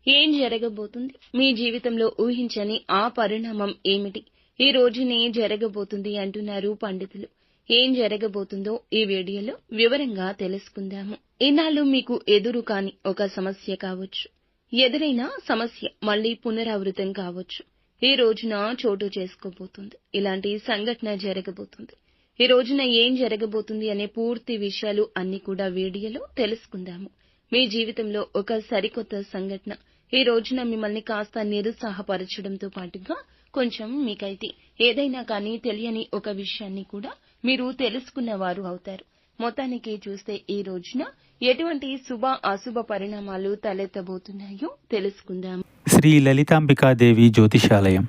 ఏం జరగబోతుంది? మీ జీవితంలో ఊహించని ఆ పరిణామం ఏమిటి? ఈ రోజునే జరగబోతుంది అంటున్నారు పండితులు. ఏం జరగబోతుందో ఈ వీడియోలో వివరంగా తెలుసుకుందాము. ఇన్నాళ్ళు మీకు ఎదురు కాని ఒక సమస్య కావచ్చు, ఎదురైన సమస్య మళ్లీ పునరావృతం కావచ్చు. ఈ రోజున చోటు చేసుకోబోతుంది. ఇలాంటి సంఘటన జరగబోతుంది. ఈ రోజున ఏం జరగబోతుంది అనే పూర్తి విషయాలు అన్ని కూడా వీడియోలో తెలుసుకుందాము. మీ జీవితంలో ఒక సరికొత్త సంఘటన ఈ రోజున మిమ్మల్ని కాస్త నిరుత్సాహపరచడంతో పాటుగా కొంచెం మీకైతే ఏదైనా కానీ తెలియని ఒక విషయాన్ని కూడా మీరు తెలుసుకున్నవారు అవుతారు. మొత్తానికి చూస్తే ఈ రోజున ఎటువంటి శుభ అశుభ పరిణామాలు తలెత్తబోతున్నాయో తెలుసుకుందాం. శ్రీ లలితాంబికాదేవి జ్యోతిషాలయం.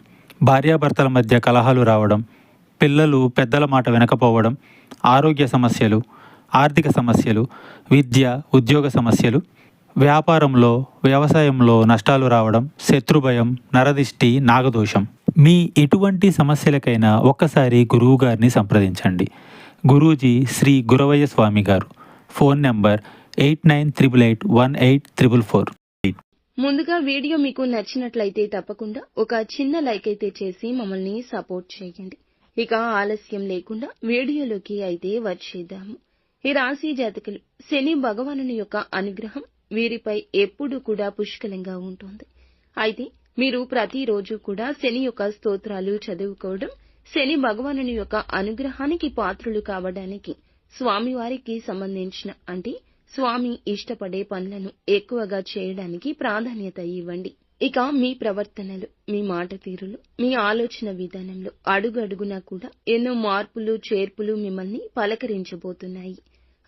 భార్యాభర్తల మధ్య కలహాలు రావడం, పిల్లలు పెద్దల మాట వినకపోవడం, ఆరోగ్య సమస్యలు, ఆర్థిక సమస్యలు, విద్య ఉద్యోగ సమస్యలు, వ్యాపారంలో వ్యవసాయంలో నష్టాలు రావడం, శత్రుభయం, నరదిష్టి, నాగదోషం. మీ ఎటువంటి సమస్యలకైనా ఒక్కసారి గురువుగారిని సంప్రదించండి. గురూజీ శ్రీ గురవయ్య స్వామి గారు. Phone number 8988818444. ముందుగా వీడియో మీకు నచ్చినట్లయితే తప్పకుండా ఒక చిన్న లైక్ అయితే చేసి మమ్మల్ని సపోర్ట్ చేయండి. ఇక ఆలస్యం లేకుండా వీడియోలోకి అయితే వచ్చేద్దాము. ఈ రాశి జాతకులు శని భగవానుని యొక్క అనుగ్రహం వీరిపై ఎప్పుడూ కూడా పుష్కలంగా ఉంటుంది. అయితే మీరు ప్రతిరోజు కూడా శని యొక్క స్తోత్రాలు చదువుకోవడం, శని భగవానుని యొక్క అనుగ్రహానికి పాత్రులు కావడానికి స్వామివారికి సంబంధించిన అంటే స్వామి ఇష్టపడే పనులను ఎక్కువగా చేయడానికి ప్రాధాన్యత ఇవ్వండి. ఇక మీ ప్రవర్తనలు, మీ మాట తీరులు, మీ ఆలోచన విధానంలో అడుగడుగునా కూడా ఎన్నో మార్పులు చేర్పులు మిమ్మల్ని పలకరించబోతున్నాయి.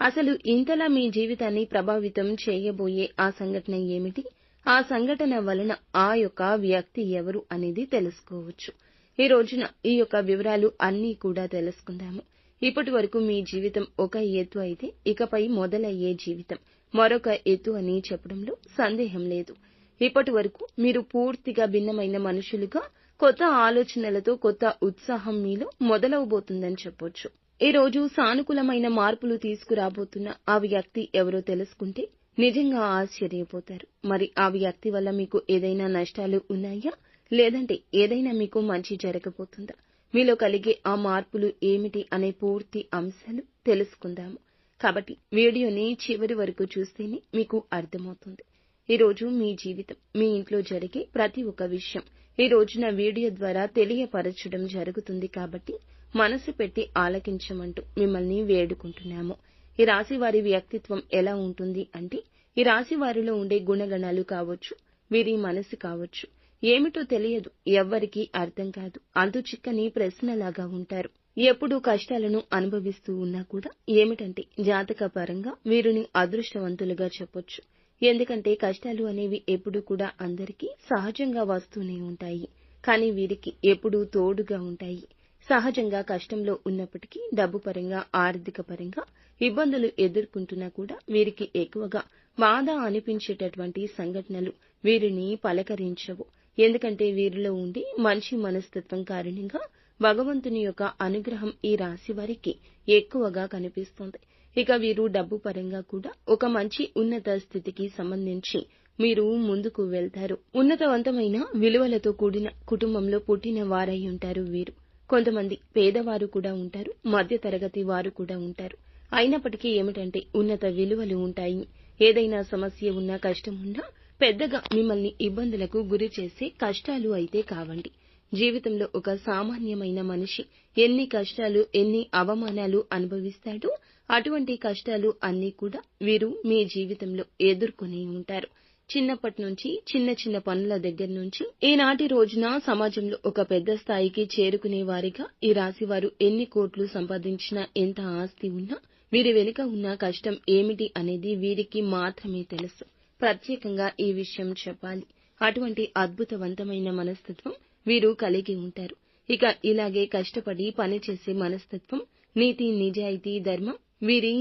అసలు ఇంతలా మీ జీవితాన్ని ప్రభావితం చేయబోయే ఆ సంఘటన ఏమిటి? ఆ సంఘటన వలన ఆ యొక్క వ్యక్తి ఎవరు అనేది తెలుసుకోవచ్చు. ఈ రోజున ఈ యొక్క వివరాలు అన్నీ కూడా తెలుసుకుందాము. ఇప్పటి వరకు మీ జీవితం ఒక ఎత్తు అయితే ఇకపై మొదలయ్యే జీవితం మరొక ఎత్తు అని చెప్పడంలో సందేహం లేదు. ఇప్పటి వరకు మీరు పూర్తిగా భిన్నమైన మనుషులుగా కొత్త ఆలోచనలతో కొత్త ఉత్సాహం మీలో మొదలవబోతుందని చెప్పొచ్చు. ఈ రోజు సానుకూలమైన మార్పులు తీసుకురాబోతున్న ఆ వ్యక్తి ఎవరో తెలుసుకుంటే నిజంగా ఆశ్చర్యపోతారు. మరి ఆ వ్యక్తి వల్ల మీకు ఏదైనా నష్టాలు ఉన్నాయా, లేదంటే ఏదైనా మీకు మంచి జరగబోతుందా? మీలో కలిగే ఆ మార్పులు ఏమిటి అనే పూర్తి అంశాలు తెలుసుకుందాము. కాబట్టి వీడియోని చివరి వరకు చూస్తేనే మీకు అర్థమవుతుంది. ఈ రోజు మీ జీవితం, మీ ఇంట్లో జరిగే ప్రతి ఒక్క విషయం ఈ రోజున వీడియో ద్వారా తెలియపరచడం జరుగుతుంది. కాబట్టి మనసు పెట్టి ఆలకించమంటూ మిమ్మల్ని వేడుకుంటున్నాము. ఈ రాశి వారి వ్యక్తిత్వం ఎలా ఉంటుంది అంటే, ఈ రాశి వారిలో ఉండే గుణగణాలు కావచ్చు, వీరి మనసు కావచ్చు, ఏమిటో తెలియదు, ఎవ్వరికీ అర్థం కాదు, అంతుచిక్కని ప్రశ్నలాగా ఉంటారు. ఎప్పుడూ కష్టాలను అనుభవిస్తూ ఉన్నా కూడా ఏమిటంటే జాతక పరంగా వీరిని అదృష్టవంతులుగా చెప్పొచ్చు. ఎందుకంటే కష్టాలు అనేవి ఎప్పుడూ కూడా అందరికీ సహజంగా వస్తూనే ఉంటాయి. కానీ వీరికి ఎప్పుడూ తోడుగా ఉంటాయి. సహజంగా కష్టంలో ఉన్నప్పటికీ డబ్బు పరంగా, ఆర్థిక పరంగా ఇబ్బందులు ఎదుర్కొంటున్నా కూడా వీరికి ఎక్కువగా బాధ అనిపించేటటువంటి సంఘటనలు వీరిని పలకరించవు. ఎందుకంటే వీరిలో ఉండే మంచి మనస్తత్వం కారణంగా భగవంతుని యొక్క అనుగ్రహం ఈ రాశి వారికి ఎక్కువగా కనిపిస్తుంది. ఇక వీరు డబ్బు పరంగా కూడా ఒక మంచి ఉన్నత స్థితికి సంబంధించి మీరు ముందుకు వెళ్తారు. ఉన్నతవంతమైన విలువలతో కూడిన కుటుంబంలో పుట్టిన వారై ఉంటారు వీరు. కొంతమంది పేదవారు కూడా ఉంటారు, మధ్య తరగతి వారు కూడా ఉంటారు. అయినప్పటికీ ఏమిటంటే ఉన్నత విలువలు ఉంటాయి. ఏదైనా సమస్య ఉన్నా, కష్టం ఉన్నా పెద్దగా మిమ్మల్ని ఇబ్బందులకు గురి చేసే కష్టాలు అయితే కావండి. జీవితంలో ఒక సామాన్యమైన మనిషి ఎన్ని కష్టాలు, ఎన్ని అవమానాలు అనుభవిస్తాడో అటువంటి కష్టాలు అన్నీ కూడా వీరు మీ జీవితంలో ఎదుర్కొని ఉంటారు. చిన్నప్పటి నుంచి చిన్న చిన్న పనుల దగ్గర నుంచి ఈనాటి రోజున సమాజంలో ఒక పెద్ద స్థాయికి చేరుకునే వారిగా ఈ రాశివారు ఎన్ని కోట్లు సంపాదించినా, ఎంత ఆస్తి ఉన్నా వీరి వెనుక ఉన్న కష్టం ఏమిటి అనేది వీరికి మాత్రమే తెలుసు. ప్రత్యేకంగా ఈ విషయం చెప్పాలి. అటువంటి అద్భుతవంతమైన మనస్తత్వం వీరు కలిగి ఉంటారు. ఇక ఇలాగే కష్టపడి పనిచేసే మనస్తత్వం, నీతి, నిజాయితీ, ధర్మం వీరి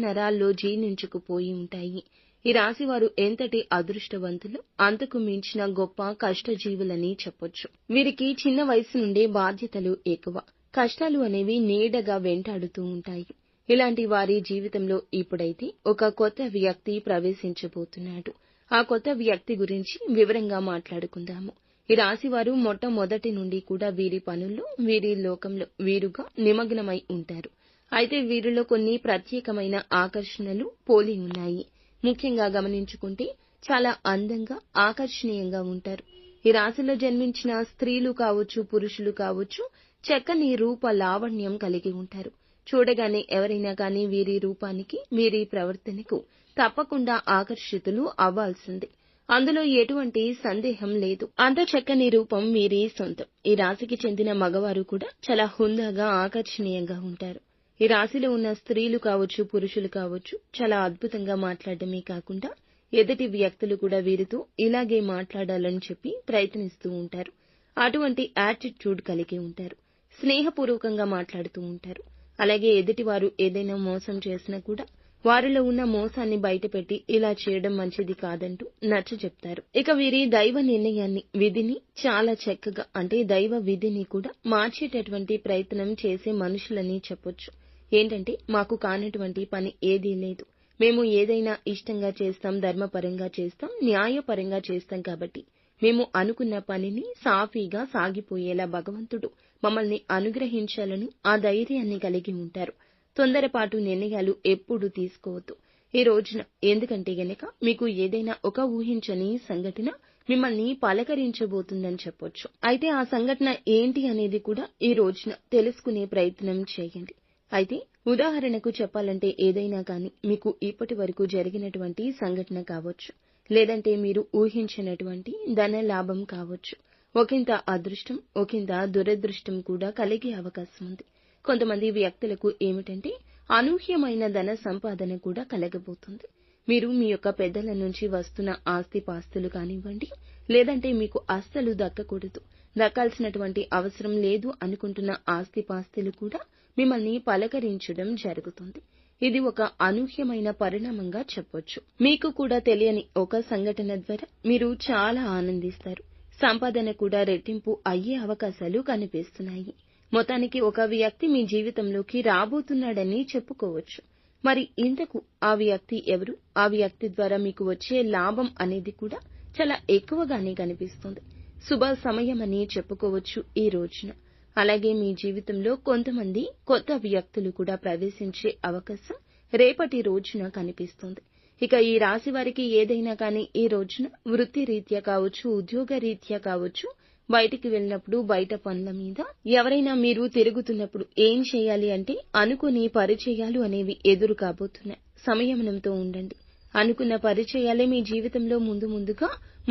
నరాల్లో జీర్ణించుకుపోయి ఉంటాయి. ఈ రాశివారు ఎంతటి అదృష్టవంతులు, అంతకు మించిన గొప్ప కష్టజీవులని చెప్పొచ్చు. వీరికి చిన్న వయసు నుండే బాధ్యతలు ఎక్కువ. కష్టాలు అనేవి నీడగా వెంటాడుతూ ఉంటాయి. ఇలాంటి వారి జీవితంలో ఇప్పుడైతే ఒక కొత్త వ్యక్తి ప్రవేశించబోతున్నాడు. ఆ కొత్త వ్యక్తి గురించి వివరంగా మాట్లాడుకుందాము. ఈ రాశివారు మొట్టమొదటి నుండి కూడా వీరి పనుల్లో, వీరి లోకంలో వీరుగా నిమగ్నమై ఉంటారు. అయితే వీరిలో కొన్ని ప్రత్యేకమైన ఆకర్షణలు పోలి ఉన్నాయి. ముఖ్యంగా గమనించుకుంటే చాలా అందంగా, ఆకర్షణీయంగా ఉంటారు. ఈ రాశిలో జన్మించిన స్త్రీలు కావచ్చు, పురుషులు కావచ్చు, చక్కని రూప లావణ్యం కలిగి ఉంటారు. చూడగానే ఎవరైనా కానీ వీరి రూపానికి, వీరి ప్రవర్తనకు తప్పకుండా ఆకర్షితులు అవ్వాల్సిందే. అందులో ఎటువంటి సందేహం లేదు. అంత చక్కని రూపం వీరి సొంతం. ఈ రాశికి చెందిన మగవారు కూడా చాలా హుందాగా, ఆకర్షణీయంగా ఉంటారు. ఈ రాశిలో ఉన్న స్త్రీలు కావచ్చు, పురుషులు కావచ్చు, చాలా అద్భుతంగా మాట్లాడటమే కాకుండా ఎదుటి వ్యక్తులు కూడా వీరితో ఇలాగే మాట్లాడాలని చెప్పి ప్రయత్నిస్తూ ఉంటారు. అటువంటి యాటిట్యూడ్ కలిగి ఉంటారు. స్నేహపూర్వకంగా మాట్లాడుతూ ఉంటారు. అలాగే ఎదుటివారు ఏదైనా మోసం చేసినా కూడా వారిలో ఉన్న మోసాన్ని బయటపెట్టి ఇలా చేయడం మంచిది కాదంటూ నచ్చచెప్తారు. ఇక వీరి దైవ నిర్ణయాన్ని, విధిని చాలా చక్కగా, అంటే దైవ విధిని కూడా మార్చేటటువంటి ప్రయత్నం చేసే మనుషులని చెప్పొచ్చు. ఏంటంటే, మాకు కానటువంటి పని ఏదీ లేదు, మేము ఏదైనా ఇష్టంగా చేస్తాం, ధర్మపరంగా చేస్తాం, న్యాయపరంగా చేస్తాం కాబట్టి మేము అనుకున్న పనిని సాఫీగా సాగిపోయేలా భగవంతుడు మమ్మల్ని అనుగ్రహించాలని ఆ ధైర్యాన్ని కలిగి ఉంటారు. తొందరపాటు నిర్ణయాలు ఎప్పుడూ తీసుకోవద్దు ఈ రోజున. ఎందుకంటే గనక మీకు ఏదైనా ఒక ఊహించని సంఘటన మిమ్మల్ని పలకరించబోతుందని చెప్పొచ్చు. అయితే ఆ సంఘటన ఏంటి అనేది కూడా ఈ రోజున తెలుసుకునే ప్రయత్నం చేయండి. అయితే ఉదాహరణకు చెప్పాలంటే ఏదైనా కానీ మీకు ఇప్పటి వరకు జరిగినటువంటి సంఘటన కావచ్చు, లేదంటే మీరు ఊహించినటువంటి ధన లాభం కావచ్చు, ఒకంత అదృష్టం, ఒకంత దురదృష్టం కూడా కలిగే అవకాశం ఉంది. కొంతమంది వ్యక్తులకు ఏమిటంటే అనూహ్యమైన ధన సంపాదన కూడా కలగబోతుంది. మీరు మీ యొక్క పెద్దల నుంచి వస్తున్న ఆస్తిపాస్తులు కానివ్వండి, లేదంటే మీకు అస్సలు దక్కకూడదు, దక్కాల్సినటువంటి అవసరం లేదు అనుకుంటున్న ఆస్తిపాస్తులు కూడా మిమ్మల్ని పలకరించడం జరుగుతుంది. ఇది ఒక అనూహ్యమైన పరిణామంగా చెప్పొచ్చు. మీకు కూడా తెలియని ఒక సంఘటన ద్వారా మీరు చాలా ఆనందిస్తారు. సంపాదన కూడా రెట్టింపు అయ్యే అవకాశాలు కనిపిస్తున్నాయి. మొత్తానికి ఒక వ్యక్తి మీ జీవితంలోకి రాబోతున్నాడని చెప్పుకోవచ్చు. మరి ఇంతకు ఆ వ్యక్తి ఎవరు? ఆ వ్యక్తి ద్వారా మీకు వచ్చే లాభం అనేది కూడా చాలా ఎక్కువగానే కనిపిస్తుంది. శుభ సమయమని చెప్పుకోవచ్చు ఈ రోజున. అలాగే మీ జీవితంలో కొంతమంది కొత్త వ్యక్తులు కూడా ప్రవేశించే అవకాశం రేపటి రోజున కనిపిస్తుంది. ఇక ఈ రాశి వారికి ఏదైనా కానీ ఈ రోజున వృత్తి రీత్యా కావచ్చు, ఉద్యోగ రీత్యా కావచ్చు, బయటికి వెళ్ళినప్పుడు బయట పనుల మీద ఎవరైనా మీరు తిరుగుతున్నప్పుడు ఏం చేయాలి అంటే అనుకుని పరిచయాలు అనేవి ఎదురు కాబోతున్నాయి. సంయమనంతో ఉండండి. అనుకున్న పరిచయాలే మీ జీవితంలో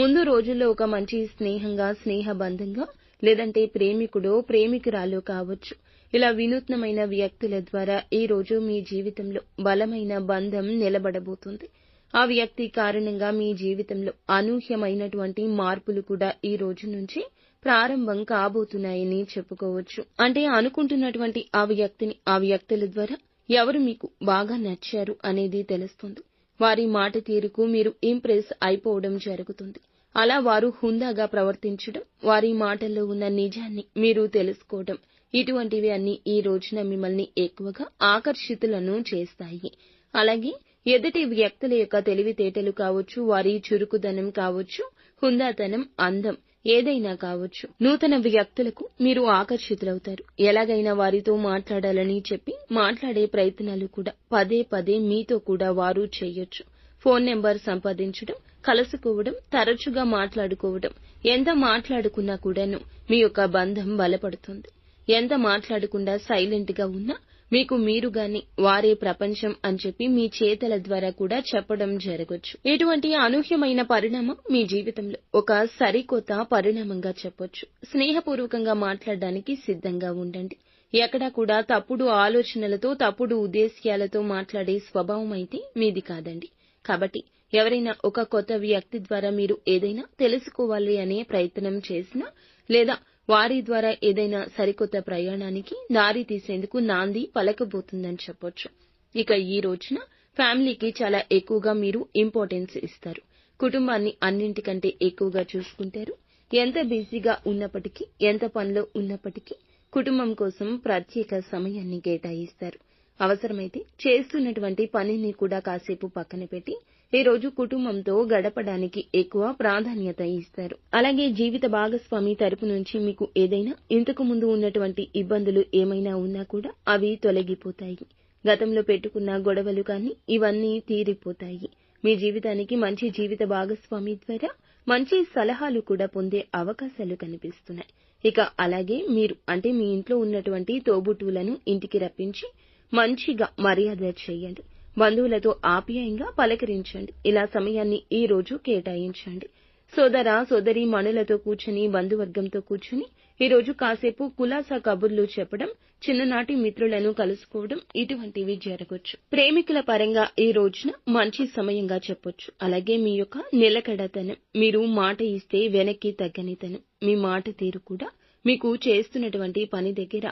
ముందు రోజుల్లో ఒక మంచి స్నేహంగా, స్నేహబంధంగా, లేదంటే ప్రేమికుడో ప్రేమికురాలో కావచ్చు. ఇలా వినూత్నమైన వ్యక్తుల ద్వారా ఈ రోజు మీ జీవితంలో బలమైన బంధం నిలబడబోతుంది. ఆ వ్యక్తి కారణంగా మీ జీవితంలో అనూహ్యమైనటువంటి మార్పులు కూడా ఈ రోజు నుంచి ప్రారంభం కాబోతున్నాయని చెప్పుకోవచ్చు. అంటే అనుకుంటున్నటువంటి ఆ వ్యక్తిని, ఆ వ్యక్తుల ద్వారా ఎవరు మీకు బాగా నచ్చారు అనేది తెలుస్తుంది. వారి మాట తీరుకు మీరు ఇంప్రెస్ అయిపోవడం జరుగుతుంది. అలా వారు హుందాగా ప్రవర్తించడం, వారి మాటల్లో ఉన్న నిజాన్ని మీరు తెలుసుకోవడం, ఇటువంటివి అన్ని ఈ రోజున మిమ్మల్ని ఎక్కువగా ఆకర్షితులను చేస్తాయి. అలాగే ఎదుటి వ్యక్తుల యొక్క తెలివితేటలు కావచ్చు, వారి చురుకుదనం కావచ్చు, హుందాతనం, అందం ఏదైనా కావచ్చు, నూతన వ్యక్తులకు మీరు ఆకర్షితులవుతారు. ఎలాగైనా వారితో మాట్లాడాలని చెప్పి మాట్లాడే ప్రయత్నాలు కూడా పదే పదే మీతో కూడా వారు చేయొచ్చు. ఫోన్ నెంబర్ సంపాదించడం, కలుసుకోవడం, తరచుగా మాట్లాడుకోవడం, ఎంత మాట్లాడుకున్నా కూడాను మీ యొక్క బంధం బలపడుతుంది. ఎంత మాట్లాడకుండా సైలెంట్ గా ఉన్నా మీకు మీరుగాని వారే ప్రపంచం అని చెప్పి మీ చేతల ద్వారా కూడా చెప్పడం జరగొచ్చు. ఇటువంటి అనూహ్యమైన పరిణామం మీ జీవితంలో ఒక సరికొత్త పరిణామంగా చెప్పొచ్చు. స్నేహపూర్వకంగా మాట్లాడడానికి సిద్ధంగా ఉండండి. ఎక్కడా కూడా తప్పుడు ఆలోచనలతో, తప్పుడు ఉద్దేశ్యాలతో మాట్లాడే స్వభావం అయితే మీది కాదండి. కాబట్టి ఎవరైనా ఒక కొత్త వ్యక్తి ద్వారా మీరు ఏదైనా తెలుసుకోవాలి అనే ప్రయత్నం చేసినా, లేదా వారి ద్వారా ఏదైనా సరికొత్త ప్రయాణానికి దారి తీసేందుకు నాంది పలకబోతుందని చెప్పొచ్చు. ఇక ఈ రోజున ఫ్యామిలీకి చాలా ఎక్కువగా మీరు ఇంపార్టెన్స్ ఇస్తారు. కుటుంబాన్ని అన్నింటికంటే ఎక్కువగా చూసుకుంటారు. ఎంత బిజీగా ఉన్నప్పటికీ, ఎంత పనిలో ఉన్నప్పటికీ కుటుంబం కోసం ప్రత్యేక సమయాన్ని కేటాయిస్తారు. అవసరమైతే చేస్తున్నటువంటి పనిని కూడా కాసేపు పక్కన పెట్టి ఈ రోజు కుటుంబంతో గడపడానికి ఎక్కువ ప్రాధాన్యత ఇస్తారు. అలాగే జీవిత భాగస్వామి తరపు నుంచి మీకు ఏదైనా ఇంతకు ముందు ఉన్నటువంటి ఇబ్బందులు ఏమైనా ఉన్నా కూడా అవి తొలగిపోతాయి. గతంలో పెట్టుకున్న గొడవలు కానీ ఇవన్నీ తీరిపోతాయి. మీ జీవితానికి మంచి జీవిత భాగస్వామి ద్వారా మంచి సలహాలు కూడా పొందే అవకాశాలు కనిపిస్తున్నాయి. ఇక అలాగే మీరు అంటే మీ ఇంట్లో ఉన్నటువంటి తోబుట్టువులను ఇంటికి రప్పించి మంచిగా మర్యాద చేయండి. బంధువులతో ఆప్యాయంగా పలకరించండి. ఇలా సమయాన్ని ఈ రోజు కేటాయించండి. సోదర సోదరీమణులతో కూర్చుని బంధువర్గంతో కూర్చుని ఈ రోజు కాసేపు కులాసా కబుర్లు చెప్పడం, చిన్ననాటి మిత్రులను కలుసుకోవడం ఇటువంటివి జరగొచ్చు. ప్రేమికుల పరంగా ఈ రోజున మంచి సమయంగా చెప్పొచ్చు. అలాగే మీ యొక్క నిలకడతనం, మీరు మాట ఇస్తే వెనక్కి తగ్గనితనం, మీ మాట తీరు కూడా మీకు చేస్తున్నటువంటి పని దగ్గర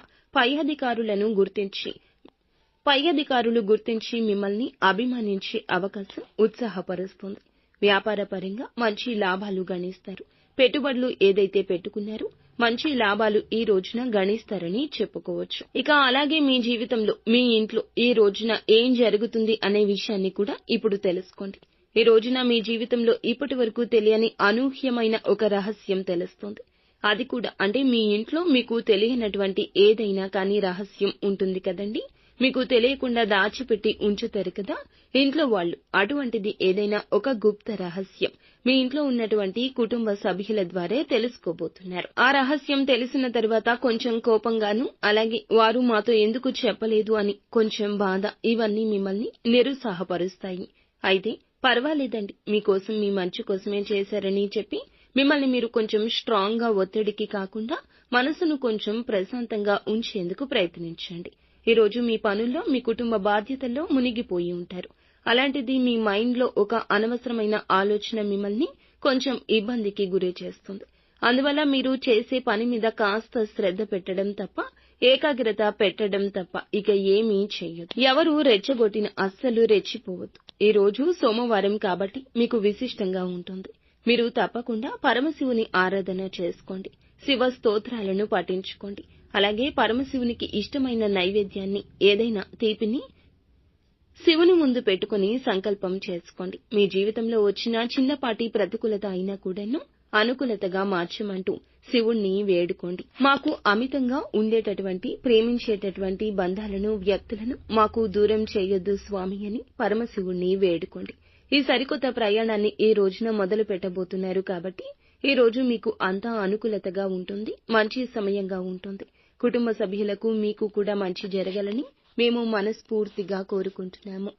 పై అధికారులు గుర్తించి మిమ్మల్ని అభిమానించే అవకాశం ఉత్సాహపరుస్తుంది. వ్యాపార పరంగా మంచి లాభాలు గణిస్తారు. పెట్టుబడులు ఏదైతే పెట్టుకున్నారో మంచి లాభాలు ఈ రోజున గణిస్తారని చెప్పుకోవచ్చు. ఇక అలాగే మీ జీవితంలో మీ ఇంట్లో ఈ రోజున ఏం జరుగుతుంది అనే విషయాన్ని కూడా ఇప్పుడు తెలుసుకోండి. ఈ రోజున మీ జీవితంలో ఇప్పటి వరకు తెలియని అనూహ్యమైన ఒక రహస్యం తెలుస్తుంది. అది కూడా అంటే మీ ఇంట్లో మీకు తెలియనటువంటి ఏదైనా కానీ రహస్యం ఉంటుంది కదండి. మీకు తెలియకుండా దాచిపెట్టి ఉంచుతారు కదా ఇంట్లో వాళ్ళు. అటువంటిది ఏదైనా ఒక గుప్త రహస్యం మీ ఇంట్లో ఉన్నటువంటి కుటుంబ సభ్యుల ద్వారా తెలుసుకోబోతున్నారు. ఆ రహస్యం తెలిసిన తర్వాత కొంచెం కోపంగాను, అలాగే వారు మాతో ఎందుకు చెప్పలేదు అని కొంచెం బాధ, ఇవన్నీ మిమ్మల్ని నిరుత్సాహపరుస్తాయి. అయితే పర్వాలేదండి, మీకోసం మీ మంచి కోసమే చేశారని చెప్పి మిమ్మల్ని మీరు కొంచెం స్ట్రాంగ్ గా ఒత్తిడికి కాకుండా మనసును కొంచెం ప్రశాంతంగా ఉంచేందుకు ప్రయత్నించండి. ఈ రోజు మీ పనుల్లో మీ కుటుంబ బాధ్యతల్లో మునిగిపోయి ఉంటారు. అలాంటిది మీ మైండ్ లో ఒక అనవసరమైన ఆలోచన మిమ్మల్ని కొంచెం ఇబ్బందికి గురి చేస్తుంది. అందువల్ల మీరు చేసే పని మీద కాస్త శ్రద్ధ పెట్టడం తప్ప, ఏకాగ్రత పెట్టడం తప్ప ఇక ఏమీ చెయ్యొద్దు. ఎవరు రెచ్చగొట్టిన అస్సలు రెచ్చిపోవద్దు. ఈ రోజు సోమవారం కాబట్టి మీకు విశిష్టంగా ఉంటుంది. మీరు తప్పకుండా పరమశివుని ఆరాధన చేసుకోండి. శివ స్తోత్రాలను పఠించుకోండి. అలాగే పరమశివునికి ఇష్టమైన నైవేద్యాన్ని ఏదైనా తీపిని శివుని ముందు పెట్టుకుని సంకల్పం చేసుకోండి. మీ జీవితంలో వచ్చిన చిన్నపాటి ప్రతికూలత అయినా కూడాను అనుకూలతగా మార్చమంటూ శివుణ్ణి వేడుకోండి. మాకు అమితంగా ఉండేటటువంటి ప్రేమించేటటువంటి బంధాలను, వ్యక్తులను మాకు దూరం చేయొద్దు స్వామి అని పరమశివుణ్ణి వేడుకోండి. ఈ సరికొత్త ప్రయాణాన్ని ఈ రోజున మొదలు పెట్టబోతున్నారు కాబట్టి ఈ రోజు మీకు అంతా అనుకూలతగా ఉంటుంది. మంచి సమయంగా ఉంటుంది. కుటుంబ సభ్యులకు మీకు కూడా మంచి జరగాలని మేము మనస్ఫూర్తిగా కోరుకుంటున్నాము.